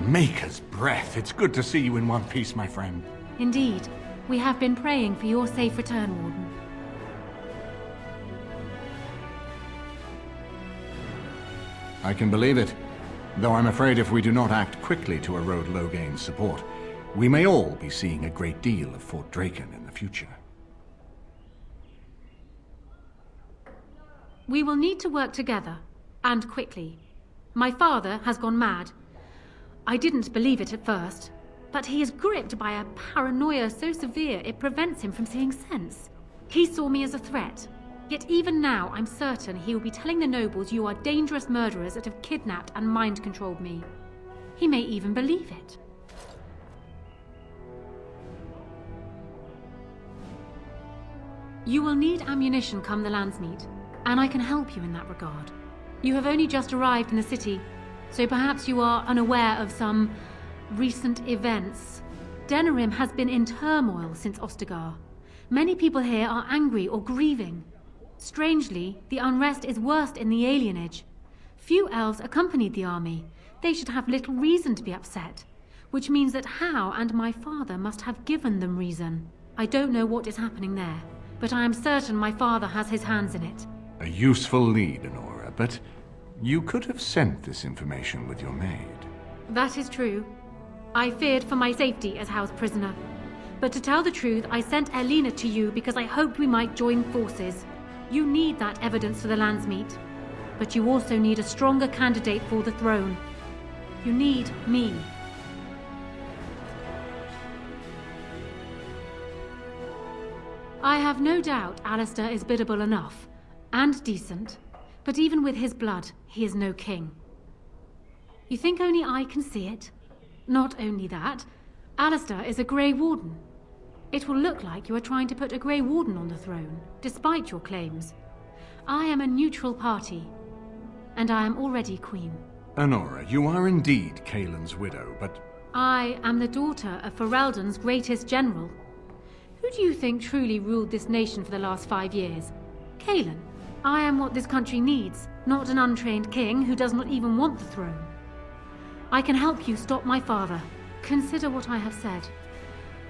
Maker's breath. It's good to see you in one piece, my friend. Indeed. We have been praying for your safe return, Warden. I can believe it. Though I'm afraid if we do not act quickly to erode Logain's support, we may all be seeing a great deal of Fort Draken in the future. We will need to work together, and quickly. My father has gone mad. I didn't believe it at first, but he is gripped by a paranoia so severe it prevents him from seeing sense. He saw me as a threat, yet even now I'm certain he will be telling the nobles you are dangerous murderers that have kidnapped and mind-controlled me. He may even believe it. You will need ammunition come the Landsmeet, and I can help you in that regard. You have only just arrived in the city, so perhaps you are unaware of some recent events. Denerim has been in turmoil since Ostagar. Many people here are angry or grieving. Strangely, the unrest is worst in the alienage. Few elves accompanied the army. They should have little reason to be upset, which means that Howe and my father must have given them reason. I don't know what is happening there, but I am certain my father has his hands in it. A useful lead, Honora, but you could have sent this information with your maid. That is true. I feared for my safety as Howe's prisoner. But to tell the truth, I sent Elena to you because I hoped we might join forces. You need that evidence for the Landsmeet, but you also need a stronger candidate for the throne. You need me. I have no doubt Alistair is biddable enough, and decent, but even with his blood, he is no king. You think only I can see it? Not only that, Alistair is a Grey Warden. It will look like you are trying to put a Grey Warden on the throne, despite your claims. I am a neutral party, and I am already queen. Honora, you are indeed Kaelin's widow, but... I am the daughter of Ferelden's greatest general. Who do you think truly ruled this nation for the last 5 years? Kaelin. I am what this country needs, not an untrained king who does not even want the throne. I can help you stop my father. Consider what I have said.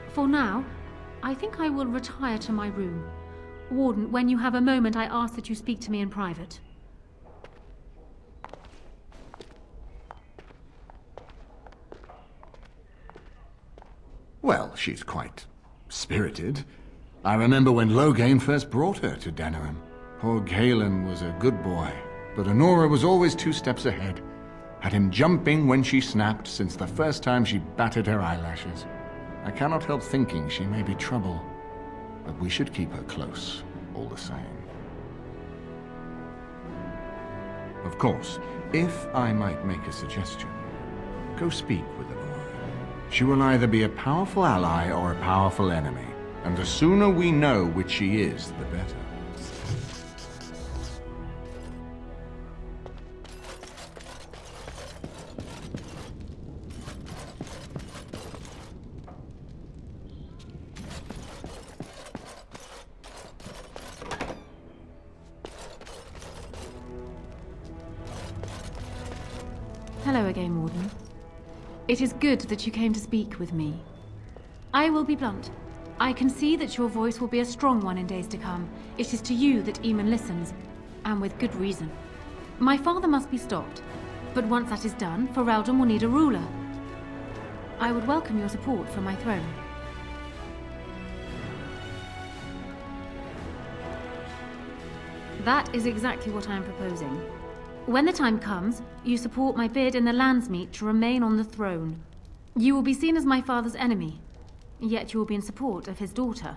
For now, I think I will retire to my room. Warden, when you have a moment, I ask that you speak to me in private. Well, she's quite spirited. I remember when Logain first brought her to Denerim. Poor Kaelin was a good boy, but Honora was always 2 steps ahead. Had him jumping when she snapped since the first time she batted her eyelashes. I cannot help thinking she may be trouble, but we should keep her close, all the same. Of course, if I might make a suggestion, go speak with Honora. She will either be a powerful ally or a powerful enemy, and the sooner we know which she is, the better. Hello again, Warden. It is good that you came to speak with me. I will be blunt. I can see that your voice will be a strong one in days to come. It is to you that Eamon listens, and with good reason. My father must be stopped, but once that is done, Ferelden will need a ruler. I would welcome your support for my throne. That is exactly what I am proposing. When the time comes, you support my bid in the Landsmeet to remain on the throne. You will be seen as my father's enemy, yet you will be in support of his daughter.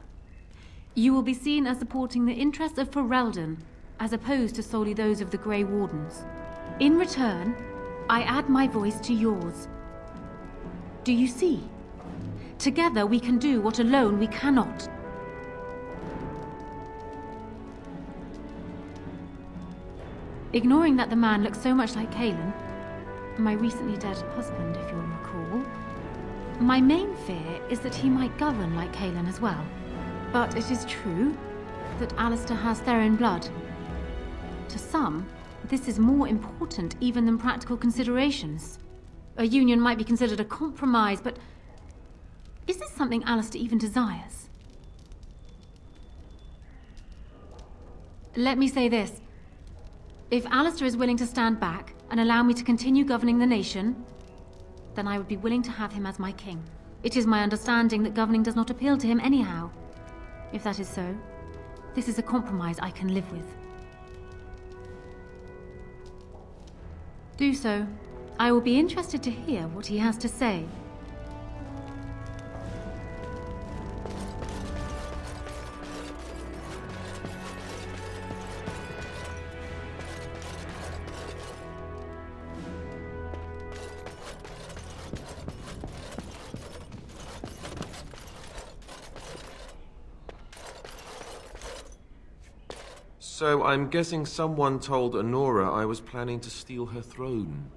You will be seen as supporting the interests of Ferelden, as opposed to solely those of the Grey Wardens. In return, I add my voice to yours. Do you see? Together we can do what alone we cannot. Ignoring that the man looks so much like Kaelin, my recently dead husband, if you'll recall, my main fear is that he might govern like Kaelin as well. But it is true that Alistair has Therin blood. To some, this is more important even than practical considerations. A union might be considered a compromise, but is this something Alistair even desires? Let me say this. If Alistair is willing to stand back and allow me to continue governing the nation, then I would be willing to have him as my king. It is my understanding that governing does not appeal to him anyhow. If that is so, this is a compromise I can live with. Do so. I will be interested to hear what he has to say. So I'm guessing someone told Honora I was planning to steal her throne.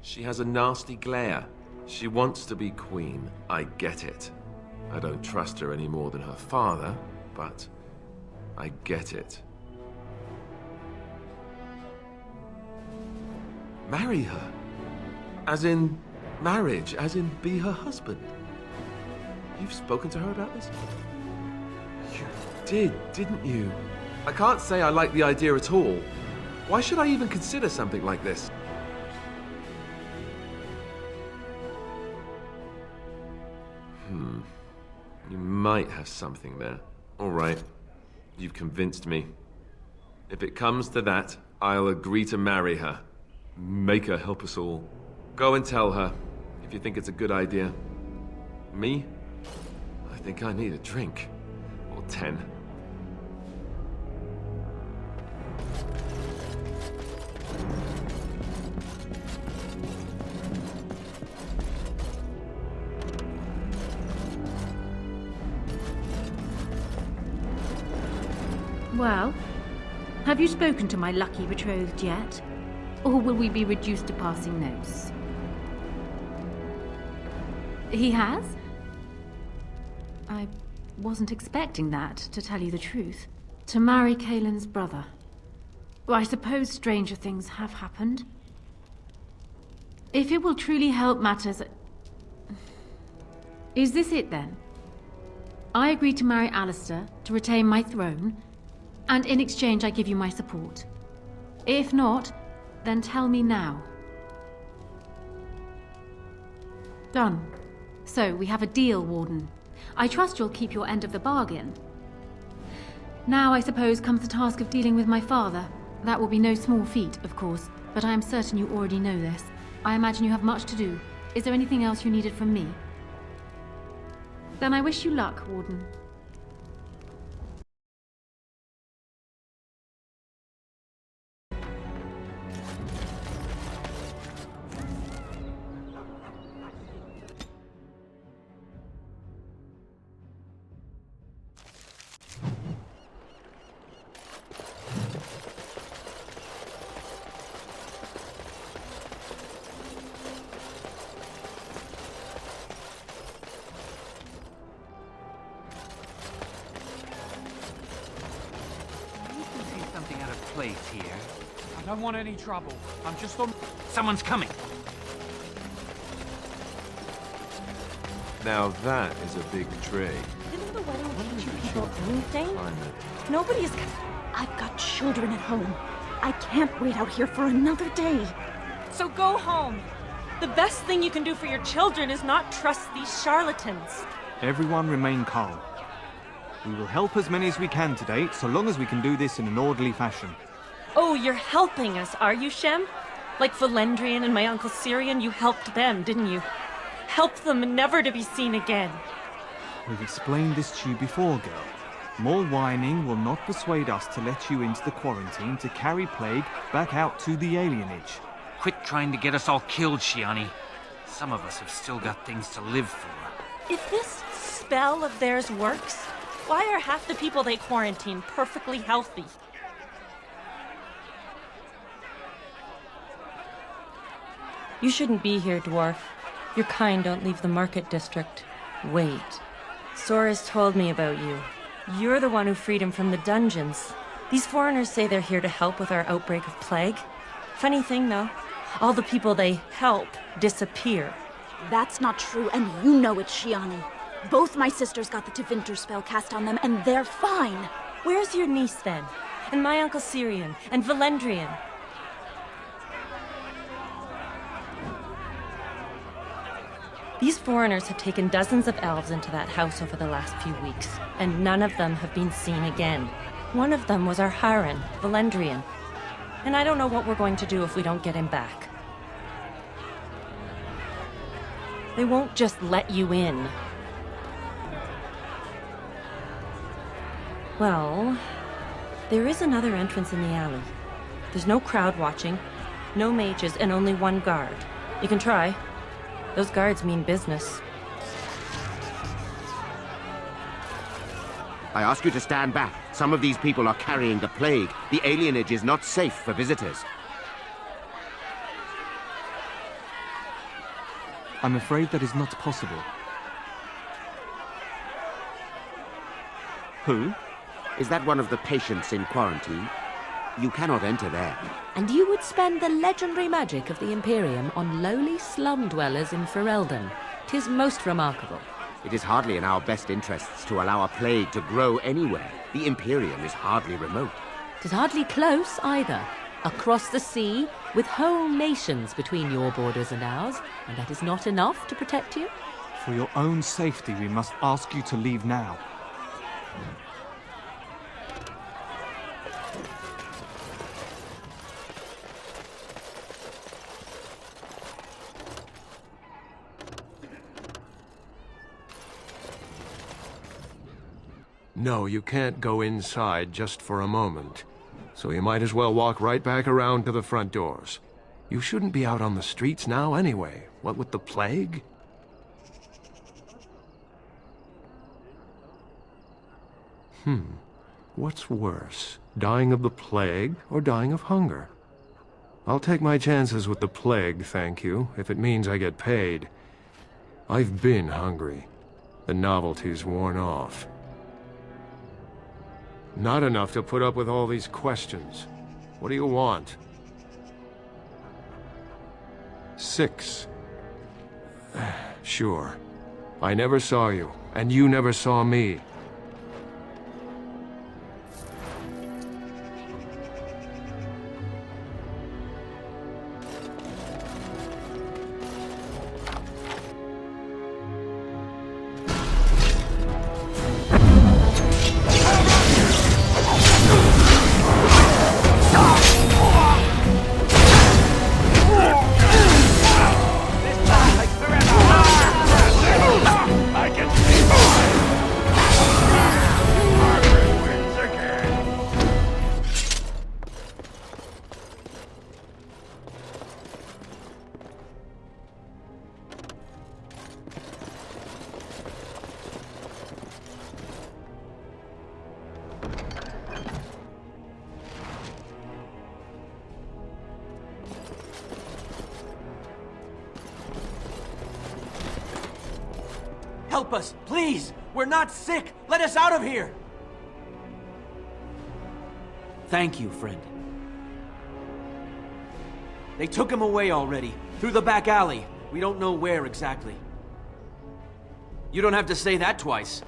She has a nasty glare. She wants to be queen. I get it. I don't trust her any more than her father, but I get it. Marry her. As in marriage, as in be her husband. You've spoken to her about this? You did, didn't you? I can't say I like the idea at all. Why should I even consider something like this? You might have something there. All right. You've convinced me. If it comes to that, I'll agree to marry her. Make her help us all. Go and tell her, if you think it's a good idea. Me? I think I need a drink. Or 10. Well, have you spoken to my lucky betrothed yet? Or will we be reduced to passing notes? He has? I wasn't expecting that, to tell you the truth. To marry Kaelin's brother. Well, I suppose stranger things have happened. If it will truly help matters... Is this it then? I agree to marry Alistair to retain my throne, and in exchange I give you my support. If not, then tell me now. Done. So, we have a deal, Warden. I trust you'll keep your end of the bargain. Now, I suppose, comes the task of dealing with my father. That will be no small feat, of course, but I am certain you already know this. I imagine you have much to do. Is there anything else you needed from me? Then I wish you luck, Warden. Place here. I don't want any trouble. I'm just on... Someone's coming. Now that is a big tree. Didn't the wedding teach you people anything? Nobody's... I've got children at home. I can't wait out here for another day. So go home. The best thing you can do for your children is not trust these charlatans. Everyone remain calm. We will help as many as we can today, so long as we can do this in an orderly fashion. Oh, you're helping us, are you, Shem? Like Valendrian and my Uncle Syrian, you helped them, didn't you? Help them never to be seen again. We've explained this to you before, girl. More whining will not persuade us to let you into the quarantine to carry plague back out to the alienage. Quit trying to get us all killed, Shiani. Some of us have still got things to live for. If this spell of theirs works, why are half the people they quarantine perfectly healthy? You shouldn't be here, dwarf. Your kind don't leave the market district. Wait. Sora's told me about you. You're the one who freed him from the dungeons. These foreigners say they're here to help with our outbreak of plague. Funny thing, though, all the people they help disappear. That's not true, and you know it, Shiani. Both my sisters got the Tevinter spell cast on them, and they're fine. Where's your niece, then? And my Uncle Syrian, and Valendrian? These foreigners have taken dozens of elves into that house over the last few weeks, and none of them have been seen again. One of them was our Haran, Valendrian. And I don't know what we're going to do if we don't get him back. They won't just let you in. Well, there is another entrance in the alley. There's no crowd watching, no mages, and only one guard. You can try. Those guards mean business. I ask you to stand back. Some of these people are carrying the plague. The alienage is not safe for visitors. I'm afraid that is not possible. Who? Is that one of the patients in quarantine? You cannot enter there. And you would spend the legendary magic of the Imperium on lowly slum dwellers in Ferelden. 'Tis most remarkable. It is hardly in our best interests to allow a plague to grow anywhere. The Imperium is hardly remote. 'Tis hardly close either. Across the sea, with whole nations between your borders and ours, and that is not enough to protect you? For your own safety, we must ask you to leave now. No, you can't go inside just for a moment. So you might as well walk right back around to the front doors. You shouldn't be out on the streets now anyway. What with the plague? What's worse? Dying of the plague or dying of hunger? I'll take my chances with the plague, thank you, if it means I get paid. I've been hungry. The novelty's worn off. Not enough to put up with all these questions. What do you want? 6. Sure. I never saw you, and you never saw me. Help us, please! We're not sick! Let us out of here! Thank you, friend. They took him away already, through the back alley. We don't know where exactly. You don't have to say that twice.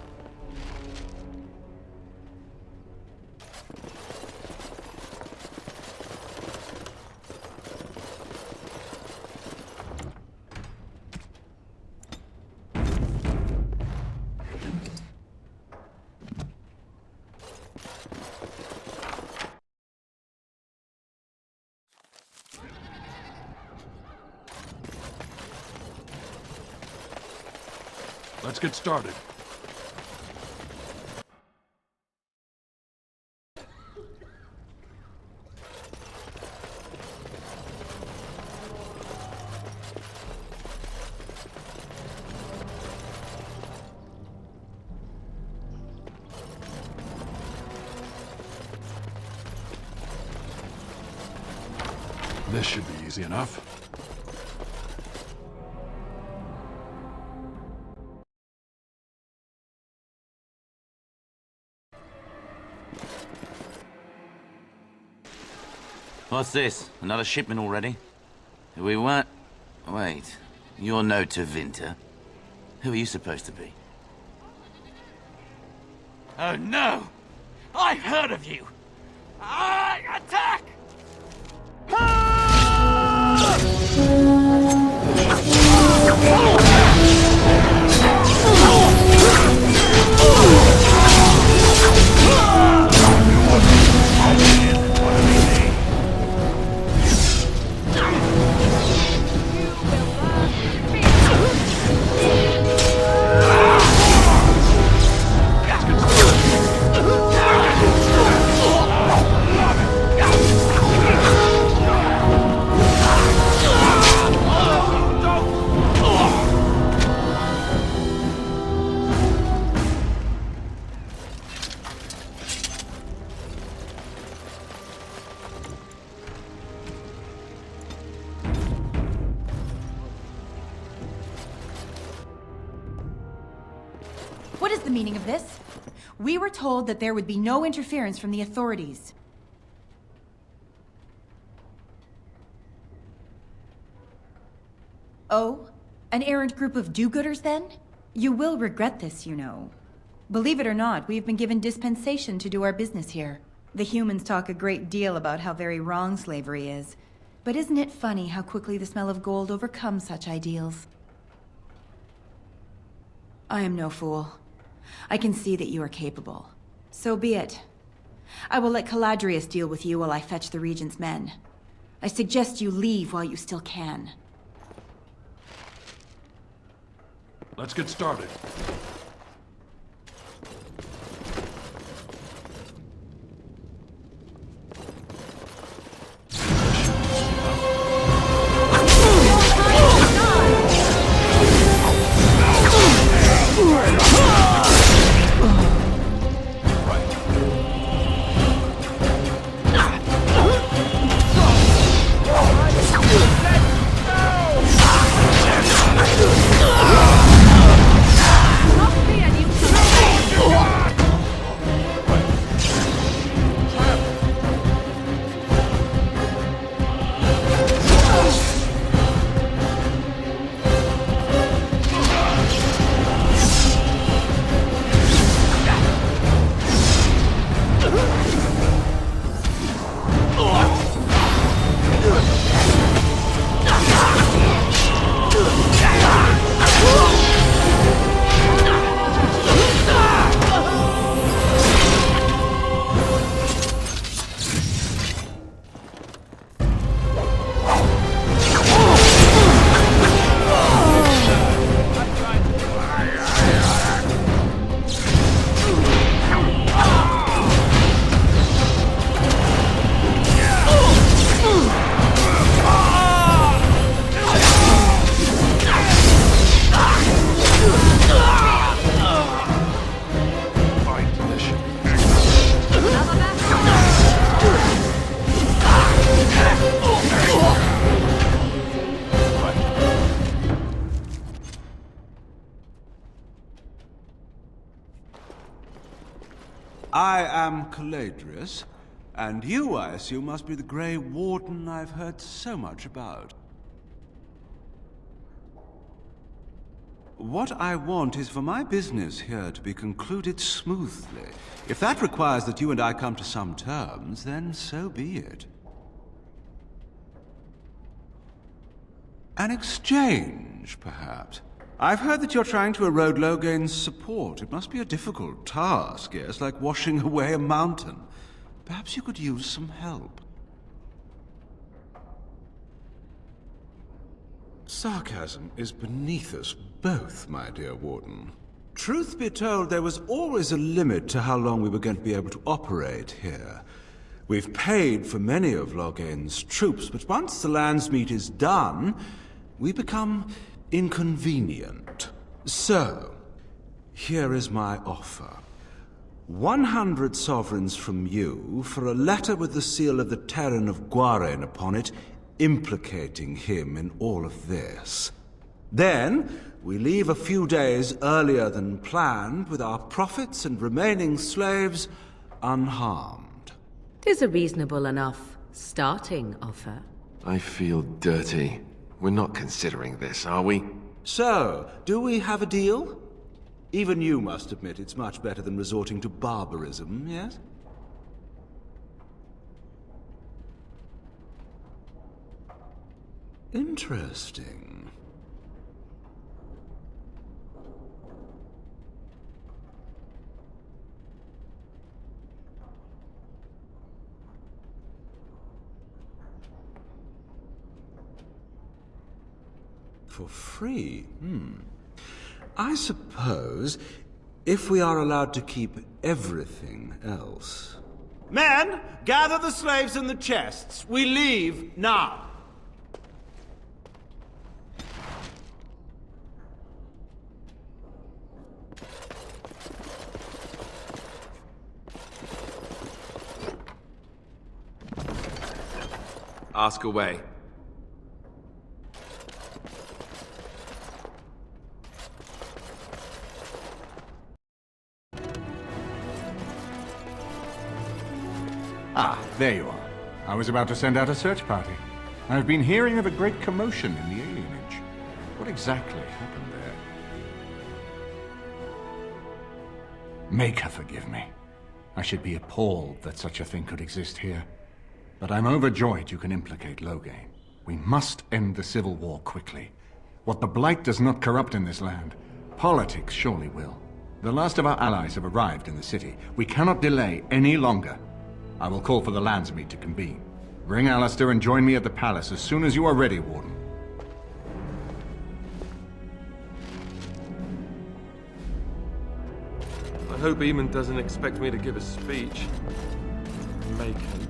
Let's get started. This should be easy enough. What's this? Another shipment already? We what? Wait, you're no Tevinter. Who are you supposed to be? Oh no! I've heard of you! Attack! What is the meaning of this? We were told that there would be no interference from the authorities. Oh? An errant group of do-gooders, then? You will regret this, you know. Believe it or not, we've been given dispensation to do our business here. The humans talk a great deal about how very wrong slavery is. But isn't it funny how quickly the smell of gold overcomes such ideals? I am no fool. I can see that you are capable. So be it. I will let Caladrius deal with you while I fetch the Regent's men. I suggest you leave while you still can. Let's get started. I am Caladrius, and you, I assume, must be the Grey Warden I've heard so much about. What I want is for my business here to be concluded smoothly. If that requires that you and I come to some terms, then so be it. An exchange, perhaps. I've heard that you're trying to erode Logain's support. It must be a difficult task, yes, like washing away a mountain. Perhaps you could use some help. Sarcasm is beneath us both, my dear Warden. Truth be told, there was always a limit to how long we were going to be able to operate here. We've paid for many of Logain's troops, but once the Landsmeet is done, we become inconvenient. So, here is my offer. 100 sovereigns from you for a letter with the seal of the Terran of Gwaren upon it, implicating him in all of this. Then, we leave a few days earlier than planned with our profits and remaining slaves unharmed. 'Tis a reasonable enough starting offer. I feel dirty. We're not considering this, are we? So, do we have a deal? Even you must admit it's much better than resorting to barbarism, yes? Interesting. For free? I suppose if we are allowed to keep everything else. Men, gather the slaves in the chests. We leave now. Ask away. Ah, there you are. I was about to send out a search party. I've been hearing of a great commotion in the alienage. What exactly happened there? Make her forgive me. I should be appalled that such a thing could exist here. But I'm overjoyed you can implicate Loghain. We must end the civil war quickly. What the Blight does not corrupt in this land, politics surely will. The last of our allies have arrived in the city. We cannot delay any longer. I will call for the Landsmeet to convene. Bring Alistair and join me at the palace as soon as you are ready, Warden. I hope Eamon doesn't expect me to give a speech. Make him.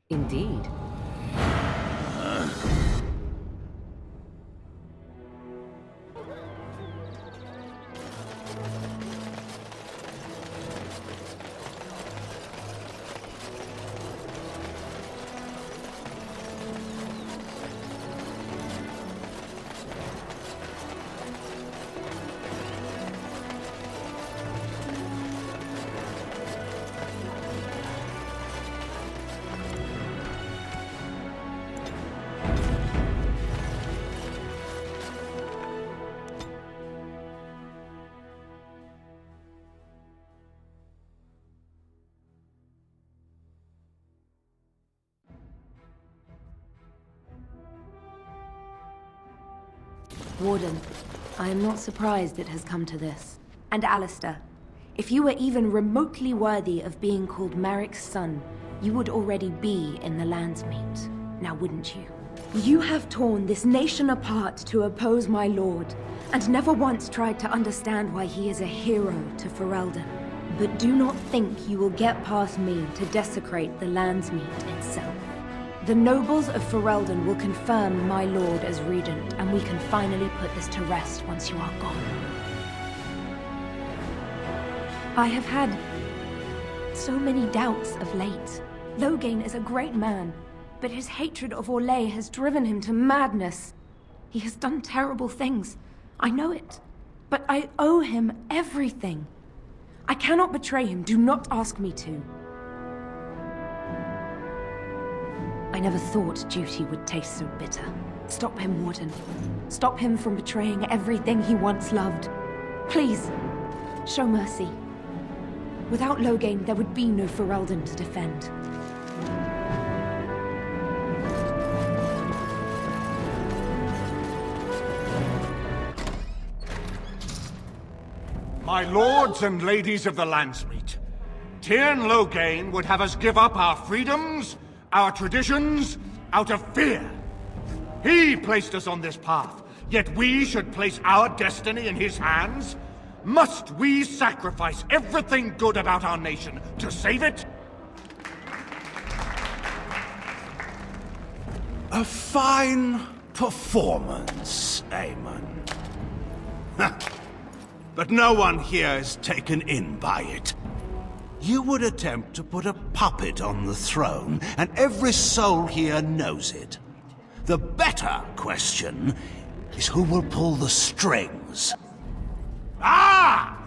Indeed. Warden, I am not surprised it has come to this. And Alistair, if you were even remotely worthy of being called Marik's son, you would already be in the Landsmeet, now wouldn't you? You have torn this nation apart to oppose my lord, and never once tried to understand why he is a hero to Ferelden. But do not think you will get past me to desecrate the Landsmeet itself. The nobles of Ferelden will confirm my lord as regent, and we can finally put this to rest once you are gone. I have had so many doubts of late. Loghain is a great man, but his hatred of Orlais has driven him to madness. He has done terrible things. I know it. But I owe him everything. I cannot betray him. Do not ask me to. I never thought duty would taste so bitter. Stop him, Warden. Stop him from betraying everything he once loved. Please, show mercy. Without Loghain, there would be no Ferelden to defend. My lords and ladies of the Landsmeet, Tyrn Loghain would have us give up our freedoms, our traditions, out of fear. He placed us on this path, yet we should place our destiny in his hands? Must we sacrifice everything good about our nation to save it? A fine performance, Aemon. But no one here is taken in by it. You would attempt to put a puppet on the throne, and every soul here knows it. The better question is who will pull the strings. Ah!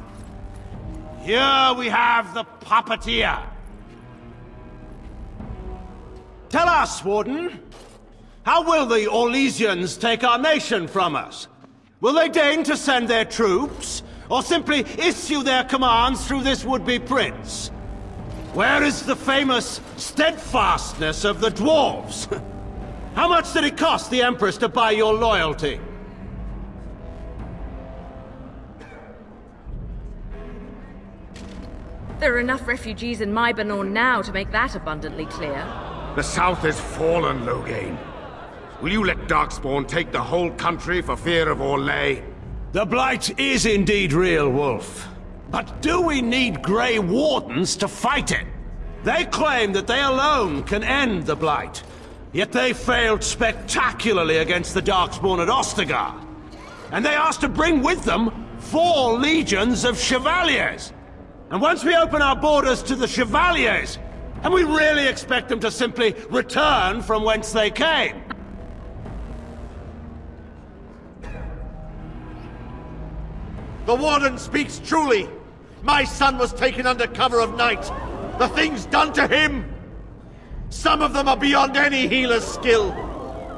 Here we have the puppeteer. Tell us, Warden, how will the Orlesians take our nation from us? Will they deign to send their troops, or simply issue their commands through this would-be prince? Where is the famous steadfastness of the dwarves? How much did it cost the Empress to buy your loyalty? There are enough refugees in Mybanor now to make that abundantly clear. The South is fallen, Loghain. Will you let Darkspawn take the whole country for fear of Orlais? The Blight is indeed real, Wolf. But do we need Grey Wardens to fight it? They claim that they alone can end the Blight. Yet they failed spectacularly against the Darkspawn at Ostagar. And they asked to bring with them 4 legions of Chevaliers. And once we open our borders to the Chevaliers, and we really expect them to simply return from whence they came? The Warden speaks truly. My son was taken under cover of night. The things done to him, some of them are beyond any healer's skill.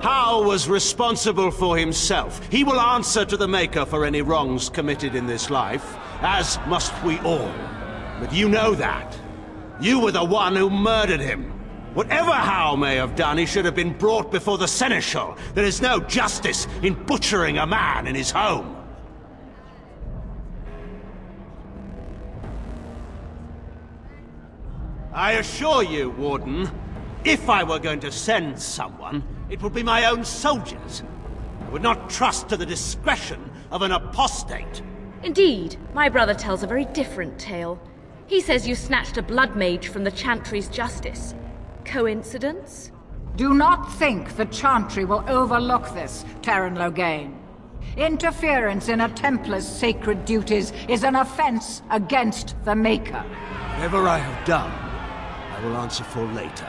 Hal was responsible for himself. He will answer to the Maker for any wrongs committed in this life, as must we all. But you know that. You were the one who murdered him. Whatever Hal may have done, he should have been brought before the Seneschal. There is no justice in butchering a man in his home. I assure you, Warden, if I were going to send someone, it would be my own soldiers. I would not trust to the discretion of an apostate. Indeed, my brother tells a very different tale. He says you snatched a blood mage from the Chantry's justice. Coincidence? Do not think the Chantry will overlook this, Terran Loghain. Interference in a Templar's sacred duties is an offense against the Maker. Whatever I have done, I will answer for later.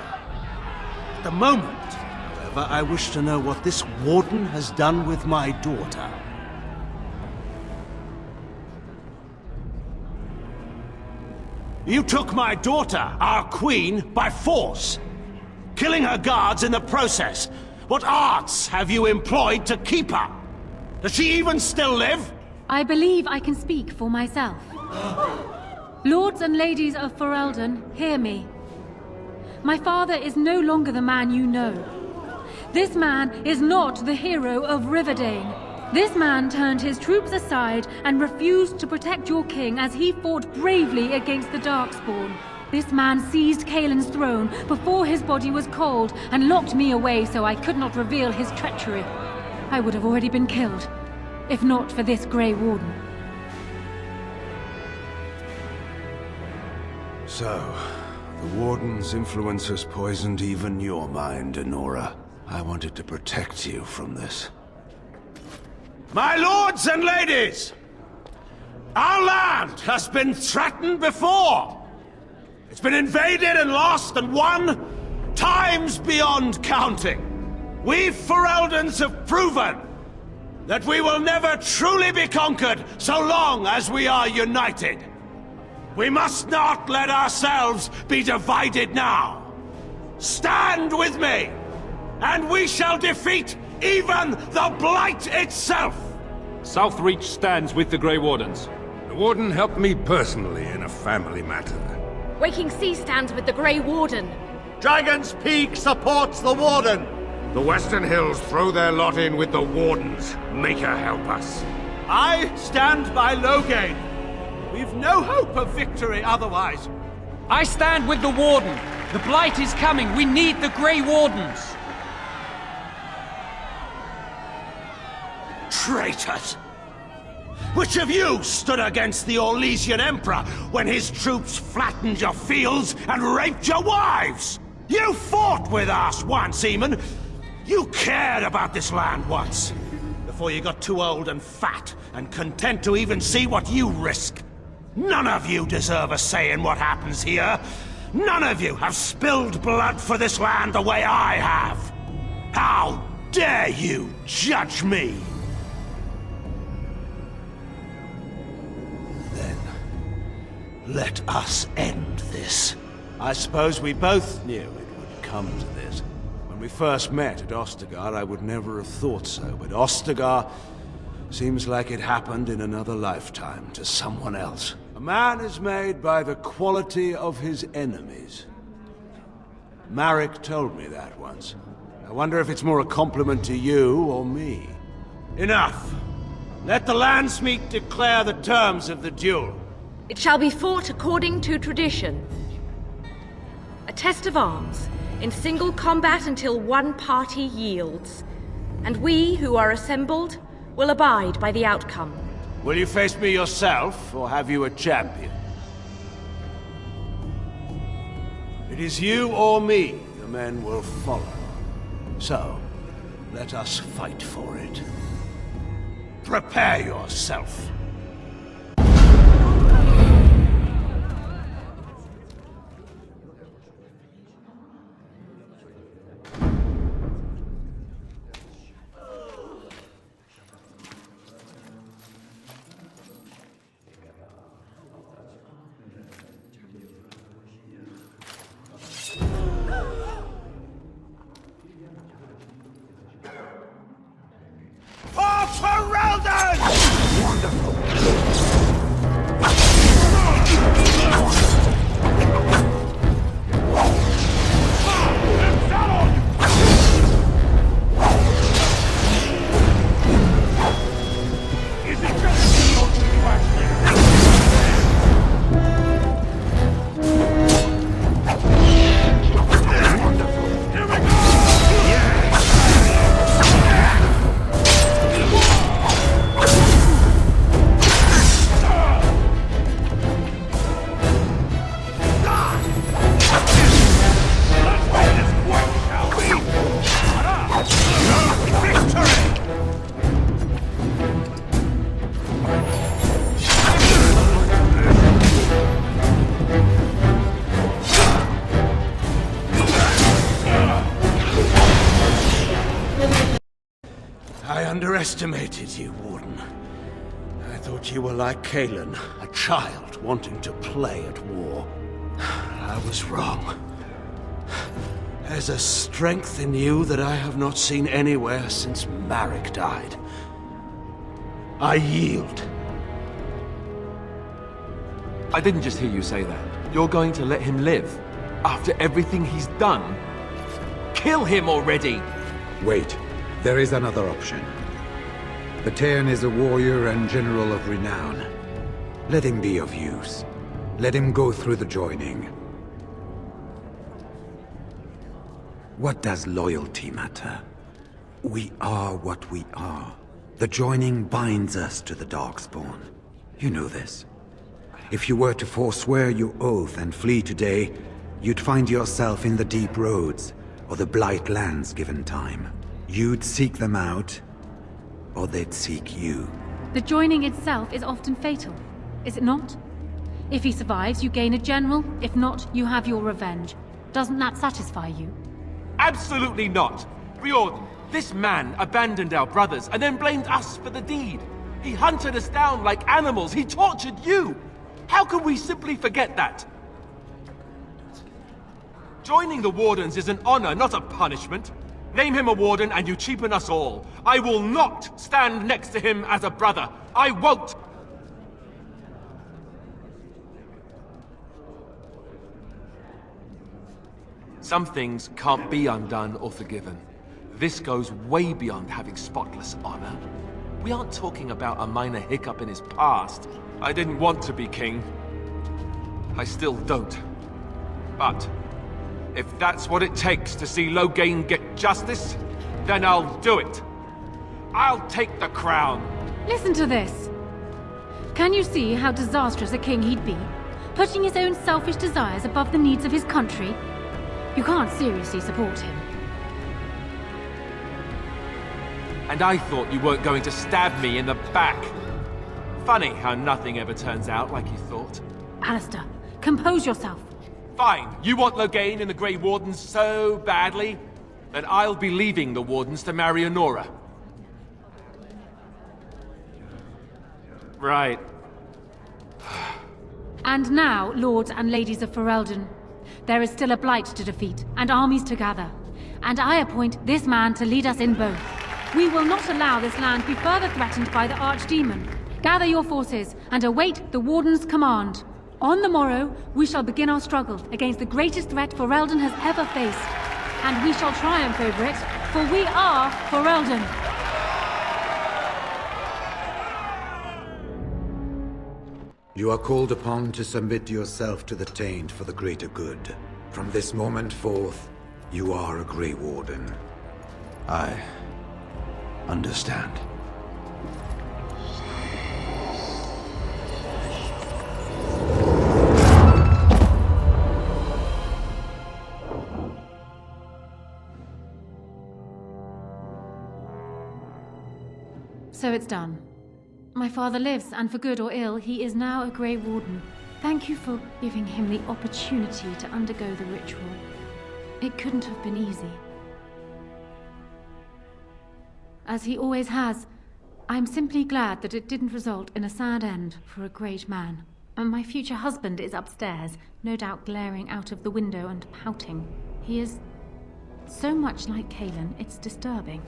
At the moment, however, I wish to know what this Warden has done with my daughter. You took my daughter, our queen, by force, killing her guards in the process. What arts have you employed to keep her? Does she even still live? I believe I can speak for myself. Lords and ladies of Ferelden, hear me. My father is no longer the man you know. This man is not the hero of Riverdane. This man turned his troops aside and refused to protect your king as he fought bravely against the Darkspawn. This man seized Kaelin's throne before his body was cold and locked me away so I could not reveal his treachery. I would have already been killed, if not for this Grey Warden. So, the Warden's influence has poisoned even your mind, Enora. I wanted to protect you from this. My lords and ladies! Our land has been threatened before! It's been invaded and lost and won times beyond counting. We Fereldans have proven that we will never truly be conquered so long as we are united. We must not let ourselves be divided now. Stand with me, and we shall defeat even the Blight itself! Southreach stands with the Grey Wardens. The Warden helped me personally in a family matter. Waking Sea stands with the Grey Warden. Dragon's Peak supports the Warden. The Western Hills throw their lot in with the Wardens. Maker help us. I stand by Loghain. We've no hope of victory otherwise. I stand with the Warden. The Blight is coming. We need the Grey Wardens. Traitors! Which of you stood against the Orlesian Emperor when his troops flattened your fields and raped your wives? You fought with us once, Eamon. You cared about this land once, before you got too old and fat and content to even see what you risk. None of you deserve a say in what happens here. None of you have spilled blood for this land the way I have. How dare you judge me? Then, let us end this. I suppose we both knew it would come to this. When we first met at Ostagar, I would never have thought so, but Ostagar seems like it happened in another lifetime to someone else. A man is made by the quality of his enemies. Marek told me that once. I wonder if it's more a compliment to you or me. Enough! Let the Landsmeet declare the terms of the duel. It shall be fought according to tradition. A test of arms, in single combat until one party yields. And we, who are assembled, will abide by the outcome. Will you face me yourself, or have you a champion? It is you or me the men will follow. So, let us fight for it. Prepare yourself. I underestimated you, Warden. I thought you were like Kalen, a child wanting to play at war. I was wrong. There's a strength in you that I have not seen anywhere since Marek died. I yield. I didn't just hear you say that. You're going to let him live? After everything he's done? Kill him already! Wait. There is another option. Batean is a warrior and general of renown. Let him be of use. Let him go through the joining. What does loyalty matter? We are what we are. The joining binds us to the Darkspawn. You know this. If you were to forswear your oath and flee today, you'd find yourself in the Deep Roads, or the Blight Lands given time. You'd seek them out, or they'd seek you. The joining itself is often fatal, is it not? If he survives, you gain a general. If not, you have your revenge. Doesn't that satisfy you? Absolutely not! Riordan, this man abandoned our brothers and then blamed us for the deed. He hunted us down like animals. He tortured you! How can we simply forget that? Joining the Wardens is an honor, not a punishment. Name him a Warden and you cheapen us all. I will not stand next to him as a brother. I won't! Some things can't be undone or forgiven. This goes way beyond having spotless honor. We aren't talking about a minor hiccup in his past. I didn't want to be king. I still don't. But if that's what it takes to see Loghain get justice, then I'll do it. I'll take the crown. Listen to this. Can you see how disastrous a king he'd be? Putting his own selfish desires above the needs of his country? You can't seriously support him. And I thought you weren't going to stab me in the back. Funny how nothing ever turns out like you thought. Alistair, compose yourself. Fine, you want Loghain and the Grey Wardens so badly? Then I'll be leaving the Wardens to marry Honora. Right. And now, lords and ladies of Ferelden, there is still a blight to defeat, and armies to gather. And I appoint this man to lead us in both. We will not allow this land be further threatened by the Archdemon. Gather your forces, and await the Warden's command. On the morrow, we shall begin our struggle against the greatest threat Ferelden has ever faced. And we shall triumph over it, for we are Ferelden. You are called upon to submit yourself to the Taint for the greater good. From this moment forth, you are a Grey Warden. I understand. So it's done. My father lives, and for good or ill, he is now a Grey Warden. Thank you for giving him the opportunity to undergo the ritual. It couldn't have been easy. As he always has, I'm simply glad that it didn't result in a sad end for a great man. And my future husband is upstairs, no doubt glaring out of the window and pouting. He is so much like Cailan, it's disturbing.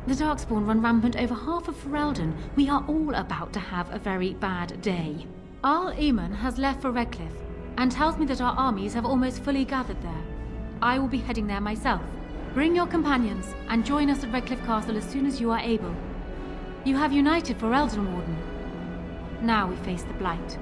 The Darkspawn run rampant over half of Ferelden. We are all about to have a very bad day. Arl Eamon has left for Redcliffe, and tells me that our armies have almost fully gathered there. I will be heading there myself. Bring your companions, and join us at Redcliffe Castle as soon as you are able. You have united Ferelden, Warden. Now we face the Blight.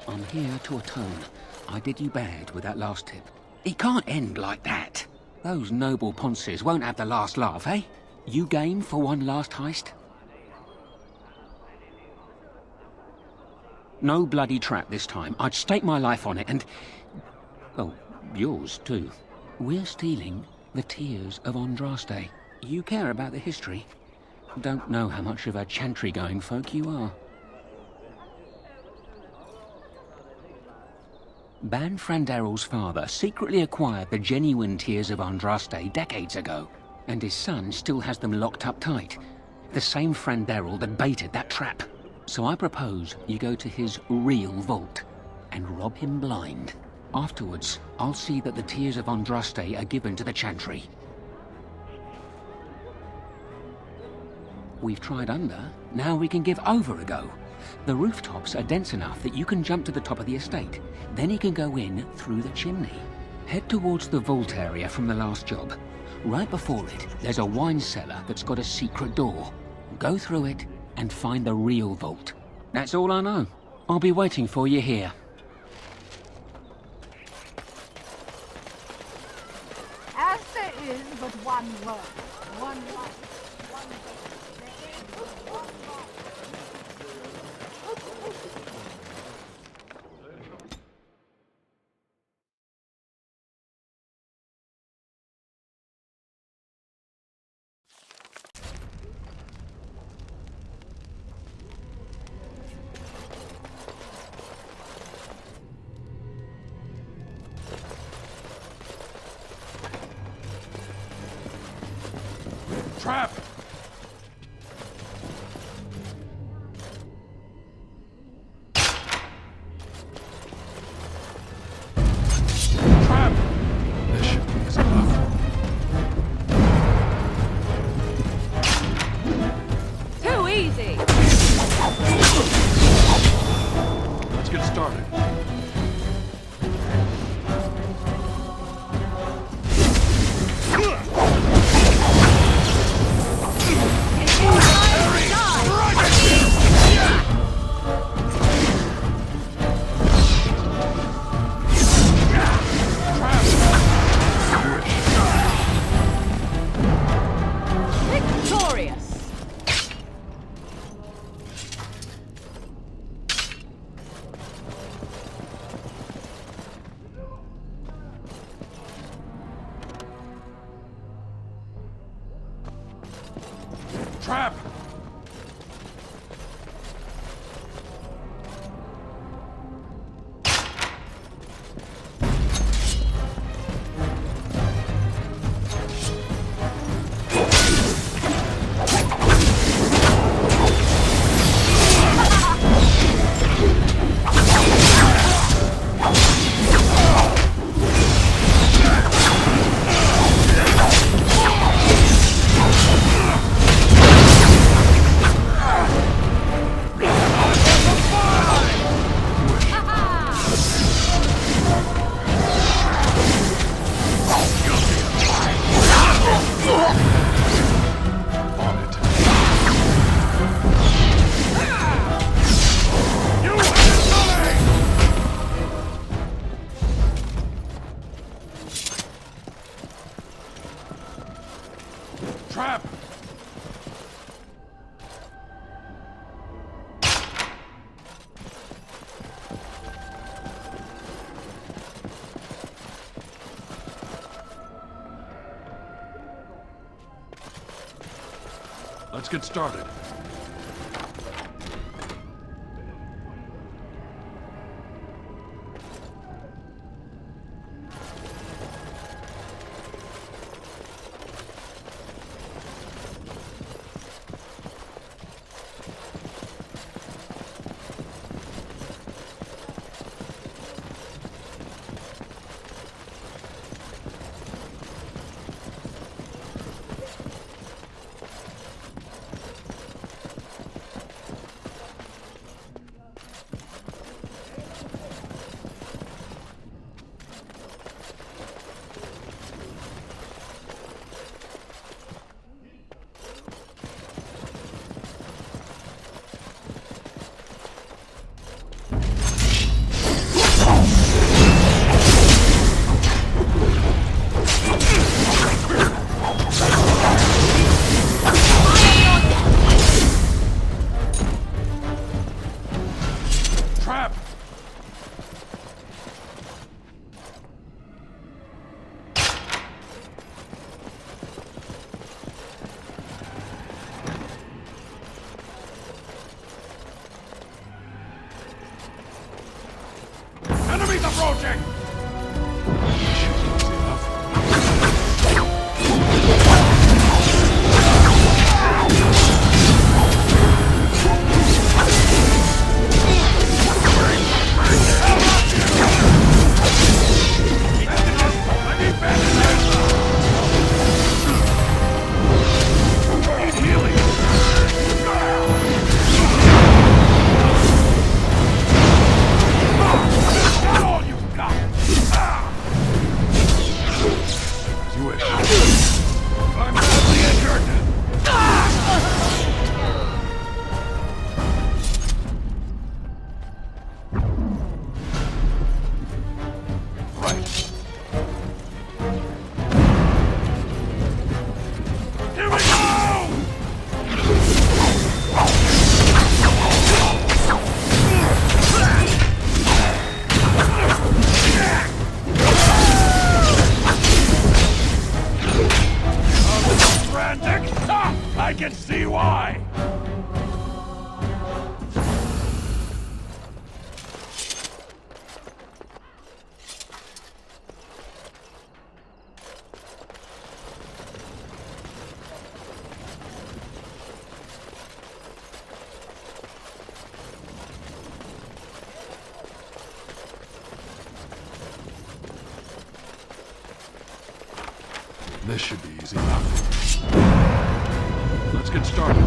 I'm here to atone. I did you bad with that last tip. It can't end like that. Those noble ponces won't have the last laugh, eh? You game for one last heist? No bloody trap this time. I'd stake my life on it and... well, yours too. We're stealing the tears of Andraste. You care about the history? Don't know how much of a chantry-going folk you are. Ban Frandarel's father secretly acquired the genuine tears of Andraste decades ago, and his son still has them locked up tight. The same Frandarel that baited that trap. So I propose you go to his real vault and rob him blind. Afterwards, I'll see that the tears of Andraste are given to the chantry. We've tried under, now we can give over a go. The rooftops are dense enough that you can jump to the top of the estate. Then you can go in through the chimney. Head towards the vault area from the last job. Right before it, there's a wine cellar that's got a secret door. Go through it and find the real vault. That's all I know. I'll be waiting for you here. As there is but one world, one life. Trap! Trap! This should be easy enough. Too easy! Let's get started. Die! Trap! Trap! Let's get started. Enemies approaching! I can see why! This should be easy enough. Let's get started.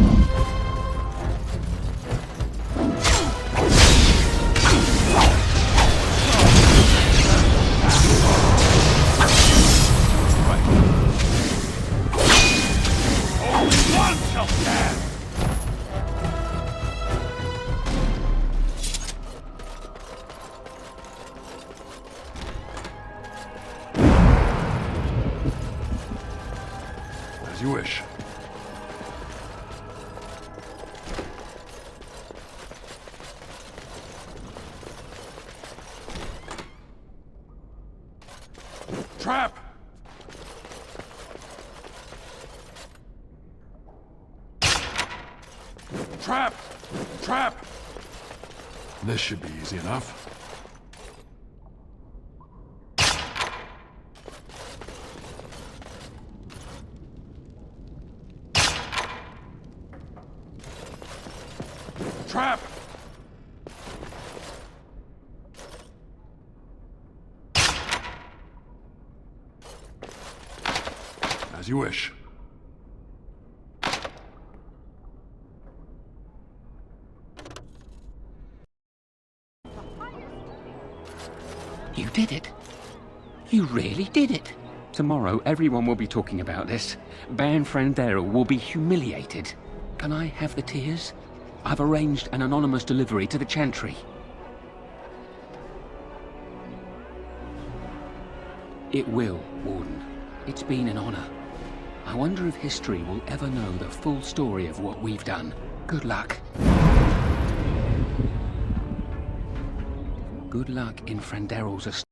Only one shall stand! As you wish. Trap! Trap! Trap! This should be easy enough. Trap! As you wish. You did it. You really did it. Tomorrow, everyone will be talking about this. Ban Frandero will be humiliated. Can I have the tears? I've arranged an anonymous delivery to the Chantry. It will, Warden. It's been an honor. I wonder if history will ever know the full story of what we've done. Good luck. Good luck in Frandero's estate.